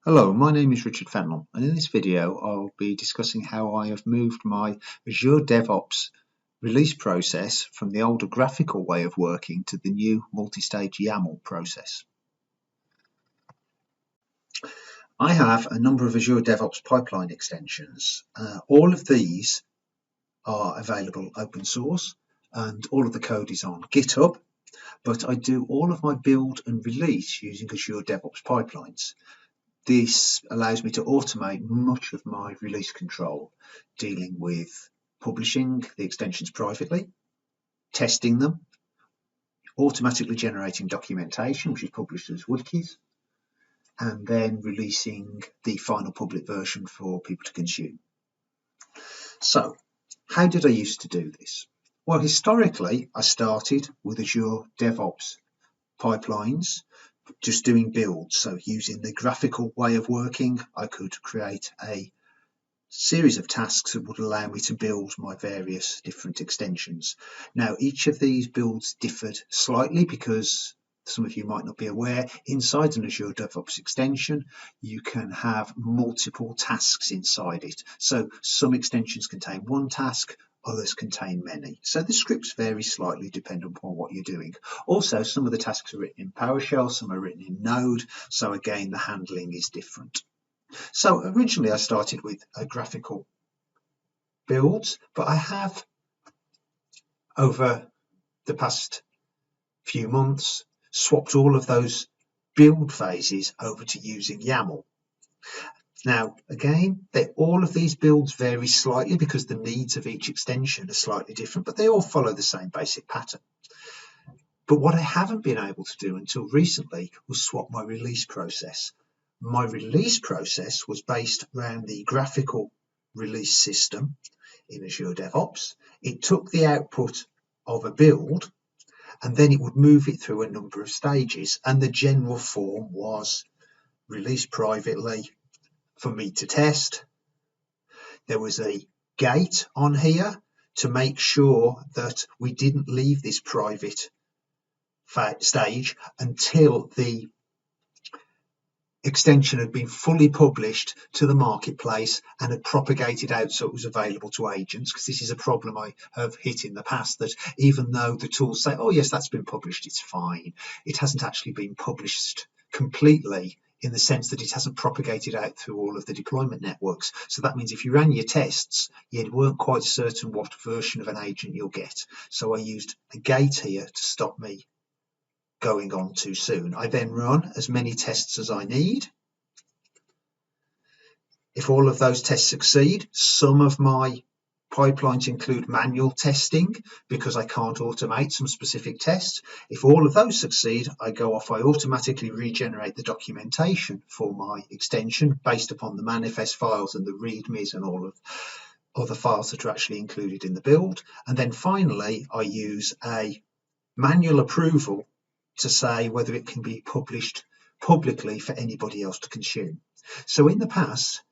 Hello, my name is Richard Fennell, and in this video I'll be discussing how I have moved my Azure DevOps release process from the older graphical way of working to the new multi-stage YAML process. I have a number of Azure DevOps Pipeline Extensions. All of these are available open source and all of the code is on GitHub, but I do all of my build and release using Azure DevOps Pipelines. This allows me to automate much of my release control, dealing with publishing the extensions privately, testing them, automatically generating documentation, which is published as wikis, and then releasing the final public version for people to consume. So, how did I used to do this? Well, historically, I started with Azure DevOps Pipelines, just doing builds. So using the graphical way of working, I could create a series of tasks that would allow me to build my various different extensions. Now, each of these builds differed slightly because some of you might not be aware, inside an Azure DevOps extension, you can have multiple tasks inside it. So some extensions contain one task, others contain many. So the scripts vary slightly depending upon what you're doing. Also, some of the tasks are written in PowerShell, some are written in Node. So again, the handling is different. So originally I started with a graphical builds, but I have over the past few months swapped all of those build phases over to using YAML. Now, again, all of these builds vary slightly because the needs of each extension are slightly different, but they all follow the same basic pattern. But what I haven't been able to do until recently was swap my release process. My release process was based around the graphical release system in Azure DevOps. It took the output of a build and then it would move it through a number of stages. And the general form was release privately for me to test. There was a gate on here to make sure that we didn't leave this private stage until the extension had been fully published to the marketplace and had propagated out so it was available to agents, because this is a problem I have hit in the past, that even though the tools say, oh yes, that's been published, it's fine, it hasn't actually been published completely in the sense that it hasn't propagated out through all of the deployment networks. So that means if you ran your tests, you weren't quite certain what version of an agent you'll get. So I used a gate here to stop me going on too soon. I then run as many tests as I need. If all of those tests succeed, some of my pipelines include manual testing because I can't automate some specific tests. If all of those succeed, I go off, I automatically regenerate the documentation for my extension based upon the manifest files and the readmes and all of other files that are actually included in the build. And then finally, I use a manual approval to say whether it can be published publicly for anybody else to consume. So in the past,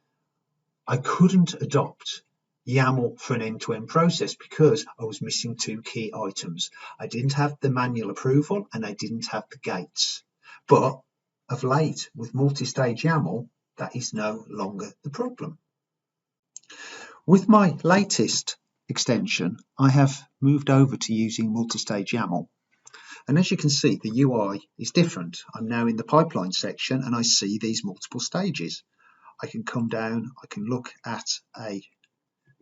I couldn't adopt YAML for an end-to-end process because I was missing two key items. I didn't have the manual approval and I didn't have the gates. But of late, with multi-stage YAML, that is no longer the problem. With my latest extension, I have moved over to using multi-stage YAML. And as you can see, the UI is different. I'm now in the pipeline section and I see these multiple stages. I can come down, I can look at a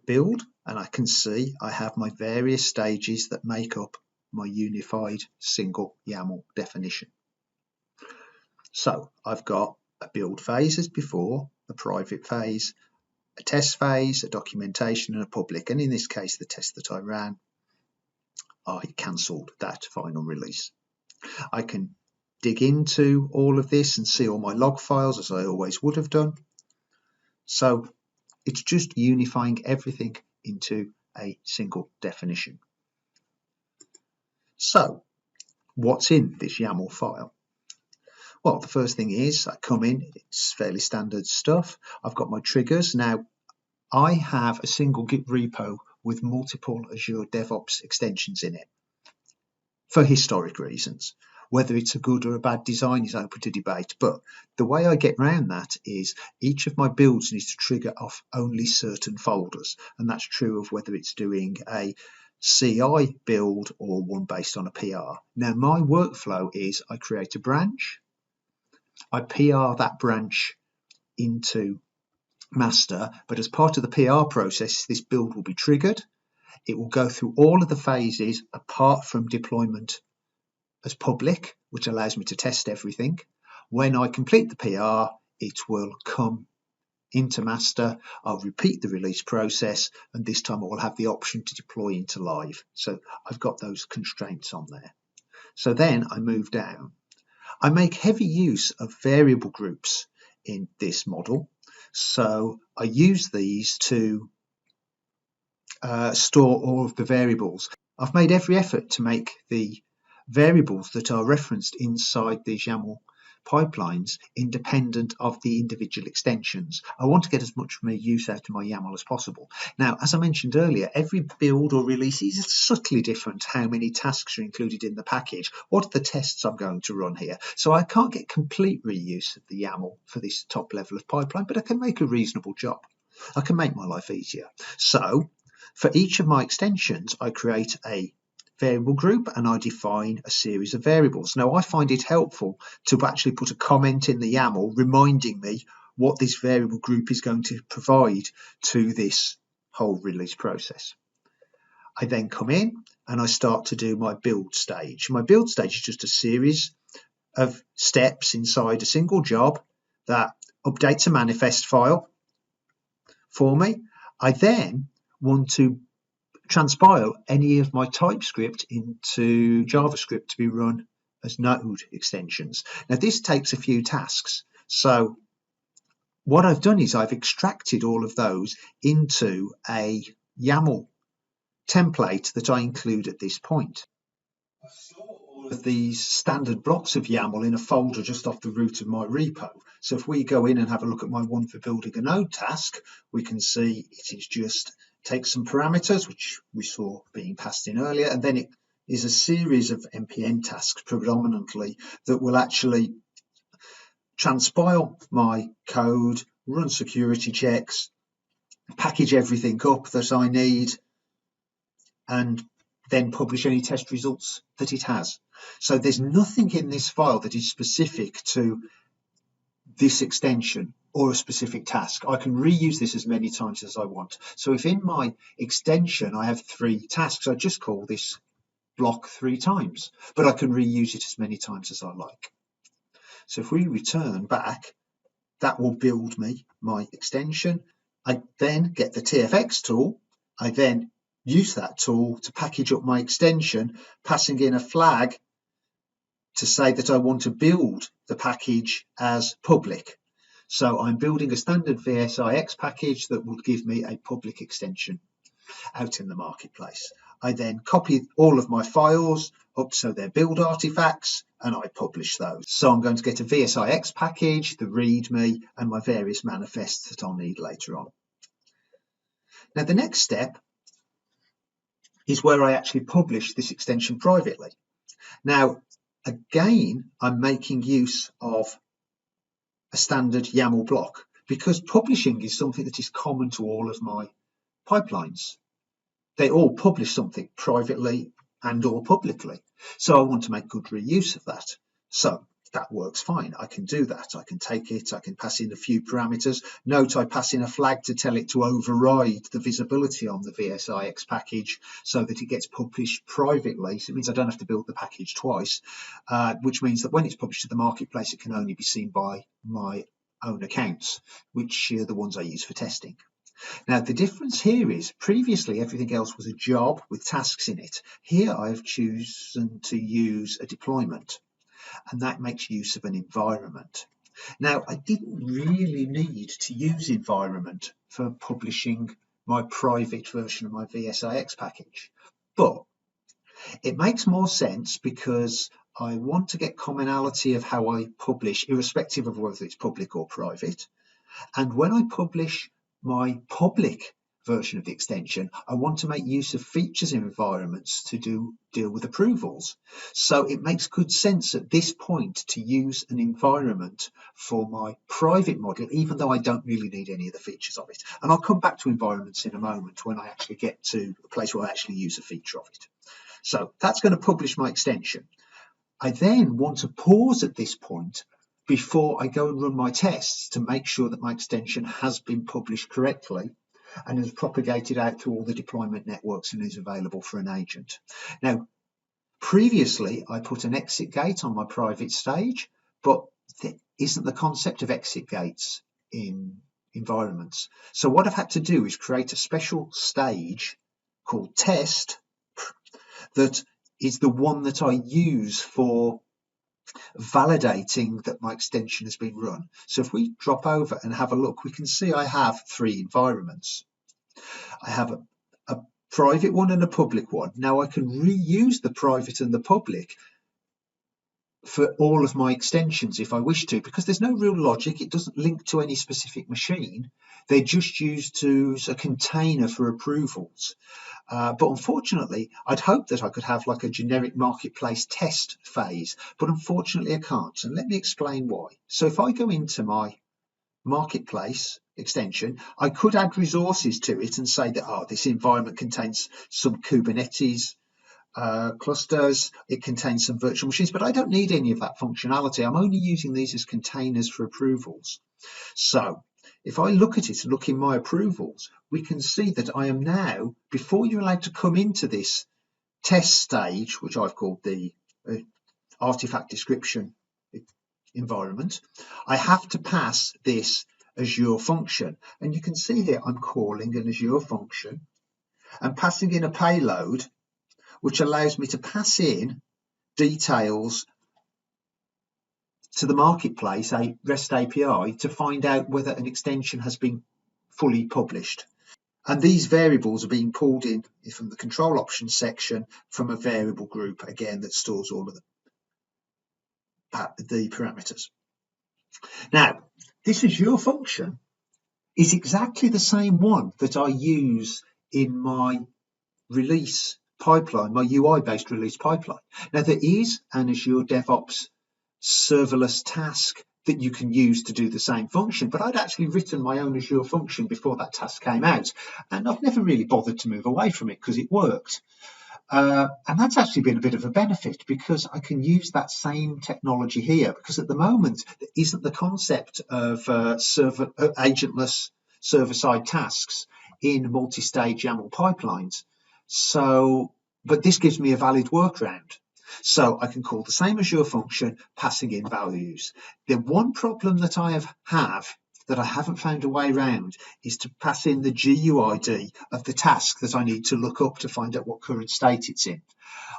build and I can see I have my various stages that make up my unified single YAML definition. So I've got a build phase as before, a private phase, a test phase, a documentation and a public. And in this case, the test that I ran, I cancelled that final release. I can dig into all of this and see all my log files as I always would have done. So it's just unifying everything into a single definition. So what's in this YAML file? Well, the first thing is I come in, it's fairly standard stuff. I've got my triggers. Now, I have a single Git repo with multiple Azure DevOps extensions in it for historic reasons. Whether it's a good or a bad design is open to debate, but the way I get around that is each of my builds needs to trigger off only certain folders, and that's true of whether it's doing a CI build or one based on a PR. Now, my workflow is I create a branch, I PR that branch into master, but as part of the PR process, this build will be triggered. It will go through all of the phases apart from deployment as public, which allows me to test everything. When I complete the PR, it will come into master. I'll repeat the release process, and this time I will have the option to deploy into live. So I've got those constraints on there. So then I move down. I make heavy use of variable groups in this model. So I use these to store all of the variables. I've made every effort to make the variables that are referenced inside these YAML pipelines independent of the individual extensions. I want to get as much use out of my YAML as possible. Now, as I mentioned earlier, every build or release is subtly different how many tasks are included in the package. What are the tests I'm going to run here? So I can't get complete reuse of the YAML for this top level of pipeline, but I can make a reasonable job. I can make my life easier. So for each of my extensions, I create a variable group and I define a series of variables. Now, I find it helpful to actually put a comment in the YAML reminding me what this variable group is going to provide to this whole release process. I then come in and I start to do my build stage. My build stage is just a series of steps inside a single job that updates a manifest file for me. I then want to transpile any of my TypeScript into JavaScript to be run as Node extensions. Now, this takes a few tasks. So what I've done is I've extracted all of those into a YAML template that I include at this point. I store all of these standard blocks of YAML in a folder just off the root of my repo. So if we go in and have a look at my one for building a node task, we can see it is just takes some parameters, which we saw being passed in earlier, and then it is a series of NPM tasks predominantly that will actually transpile my code, run security checks, package everything up that I need, and then publish any test results that it has. So there's nothing in this file that is specific to this extension or a specific task. I can reuse this as many times as I want. So if in my extension I have 3 tasks, I just call this block 3 times, but I can reuse it as many times as I like. So if we return back, that will build me my extension. I then get the TFX tool. I then use that tool to package up my extension, passing in a flag to say that I want to build the package as public. So I'm building a standard VSIX package that will give me a public extension out in the marketplace. I then copy all of my files up so they're build artifacts and I publish those. So I'm going to get a VSIX package, the README, and my various manifests that I'll need later on. Now the next step is where I actually publish this extension privately. Now, again, I'm making use of a standard YAML block because publishing is something that is common to all of my pipelines. They all publish something privately and or publicly. So I want to make good reuse of that. So that works fine. I can do that. I can take it. I can pass in a few parameters. Note I pass in a flag to tell it to override the visibility on the VSIX package so that it gets published privately. So it means I don't have to build the package twice, which means that when it's published to the marketplace, it can only be seen by my own accounts, which are the ones I use for testing. Now, the difference here is previously everything else was a job with tasks in it. Here I've chosen to use a deployment, and that makes use of an environment. Now, I didn't really need to use environment for publishing my private version of my VSIX package, but it makes more sense because I want to get commonality of how I publish, irrespective of whether it's public or private. And when I publish my public version of the extension, I want to make use of features in environments to deal with approvals. So it makes good sense at this point to use an environment for my private model, even though I don't really need any of the features of it. And I'll come back to environments in a moment when I actually get to a place where I actually use a feature of it. So that's going to publish my extension. I then want to pause at this point before I go and run my tests to make sure that my extension has been published correctly and is propagated out to all the deployment networks and is available for an agent. Now, previously, I put an exit gate on my private stage, but there isn't the concept of exit gates in environments. So what I've had to do is create a special stage called test that is the one that I use for validating that my extension has been run. So if we drop over and have a look, we can see I have 3 environments. I have a private one and a public one. Now I can reuse the private and the public for all of my extensions if I wish to, because there's no real logic. It doesn't link to any specific machine. They're just used as a container for approvals. But unfortunately, I'd hope that I could have like a generic marketplace test phase, but unfortunately I can't. And let me explain why. So if I go into my marketplace extension, I could add resources to it and say that, this environment contains some Kubernetes clusters, it contains some virtual machines, but I don't need any of that functionality. I'm only using these as containers for approvals. So if I look at it and look in my approvals, we can see that I am now, before you're allowed to come into this test stage, which I've called the artifact description environment, I have to pass this Azure function. And you can see here I'm calling an Azure function and passing in a payload, which allows me to pass in details to the marketplace, a REST API, to find out whether an extension has been fully published. And these variables are being pulled in from the control options section from a variable group, again, that stores all of the parameters. Now, this Azure function is exactly the same one that I use in my release pipeline, my UI-based release pipeline. Now, there is an Azure DevOps serverless task that you can use to do the same function, but I'd actually written my own Azure function before that task came out, and I've never really bothered to move away from it because it worked. And that's actually been a bit of a benefit because I can use that same technology here, because at the moment there isn't the concept of agentless server-side tasks in multi-stage YAML pipelines. So, but this gives me a valid workaround. So I can call the same Azure function, passing in values. The one problem that I have that I haven't found a way around is to pass in the GUID of the task that I need to look up to find out what current state it's in.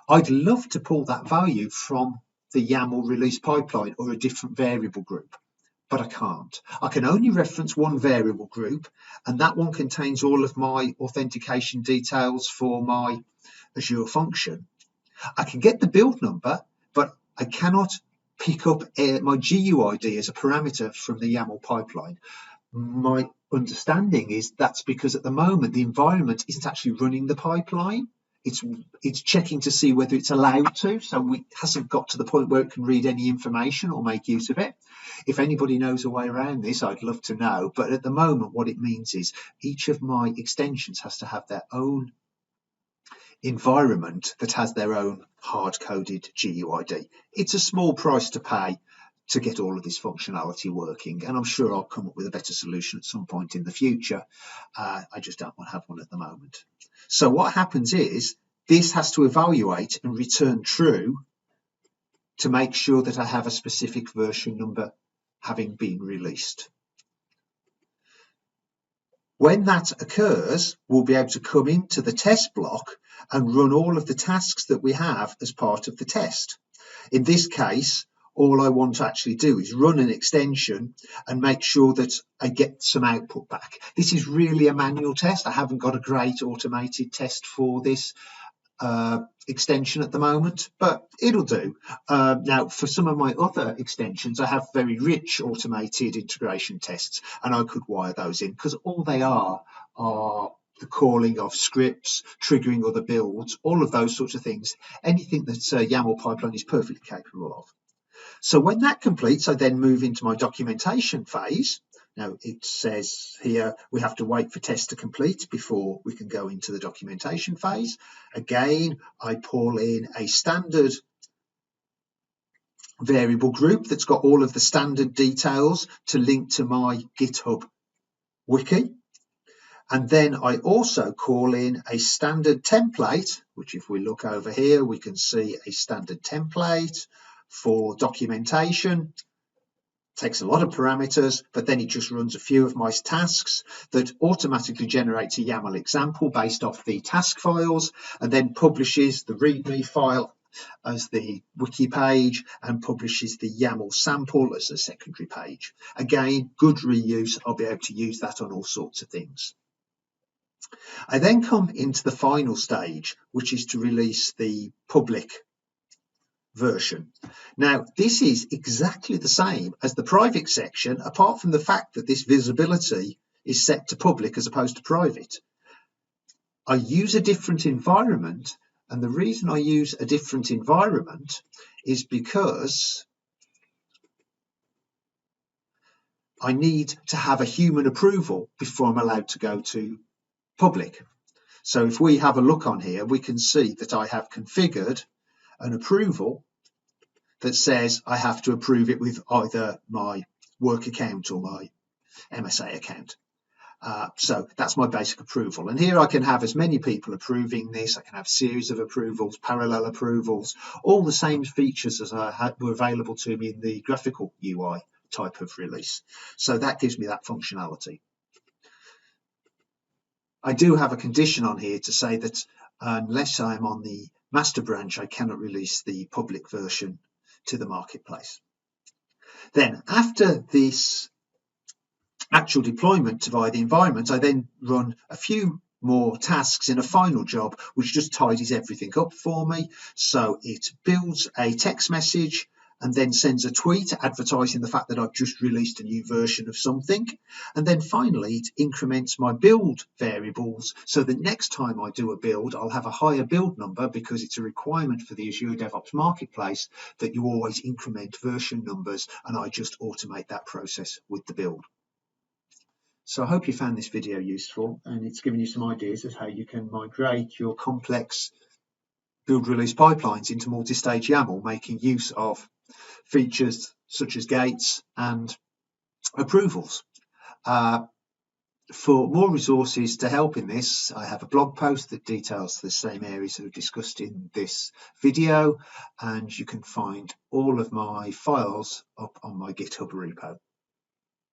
I'd love to pull that value from the YAML release pipeline or a different variable group, but I can't. I can only reference one variable group, and that one contains all of my authentication details for my Azure function. I can get the build number, but I cannot pick up my GUID as a parameter from the YAML pipeline. My understanding is that's because at the moment the environment isn't actually running the pipeline. It's checking to see whether it's allowed to, so it hasn't got to the point where it can read any information or make use of it. If anybody knows a way around this, I'd love to know. But at the moment, what it means is each of my extensions has to have their own environment that has their own hard-coded GUID. It's a small price to pay to get all of this functionality working, and I'm sure I'll come up with a better solution at some point in the future. I just don't want to have one at the moment. So what happens is this has to evaluate and return true to make sure that I have a specific version number having been released. When that occurs, we'll be able to come into the test block and run all of the tasks that we have as part of the test. In this case, all I want to actually do is run an extension and make sure that I get some output back. This is really a manual test. I haven't got a great automated test for this extension at the moment, but it'll do. Now, for some of my other extensions, I have very rich automated integration tests, and I could wire those in because all they are the calling of scripts, triggering other builds, all of those sorts of things, anything that YAML pipeline is perfectly capable of. So when that completes, I then move into my documentation phase. Now it says here we have to wait for tests to complete before we can go into the documentation phase. Again, I pull in a standard variable group that's got all of the standard details to link to my GitHub wiki. And then I also call in a standard template, which if we look over here, we can see a standard template for documentation. Takes a lot of parameters, but then it just runs a few of my tasks that automatically generates a YAML example based off the task files, and then publishes the README file as the wiki page and publishes the YAML sample as a secondary page. Again, good reuse. I'll be able to use that on all sorts of things. I then come into the final stage, which is to release the public version. Now, this is exactly the same as the private section, apart from the fact that this visibility is set to public as opposed to private. I use a different environment, and the reason I use a different environment is because I need to have a human approval before I'm allowed to go to public. So if we have a look on here, we can see that I have configured an approval that says I have to approve it with either my work account or my MSA account. So that's my basic approval. And here I can have as many people approving this. I can have a series of approvals, parallel approvals, all the same features as were available to me in the graphical UI type of release. So that gives me that functionality. I do have a condition on here to say that unless I'm on the master branch, I cannot release the public version to the marketplace. Then after this actual deployment via the environment, I then run a few more tasks in a final job, which just tidies everything up for me. So it builds a text message and then sends a tweet advertising the fact that I've just released a new version of something. And then finally, it increments my build variables so that next time I do a build, I'll have a higher build number because it's a requirement for the Azure DevOps Marketplace that you always increment version numbers, and I just automate that process with the build. So I hope you found this video useful, and it's given you some ideas of how you can migrate your complex build release pipelines into multi-stage YAML, making use of features such as gates and approvals. For more resources to help in this, I have a blog post that details the same areas that are discussed in this video, and you can find all of my files up on my GitHub repo.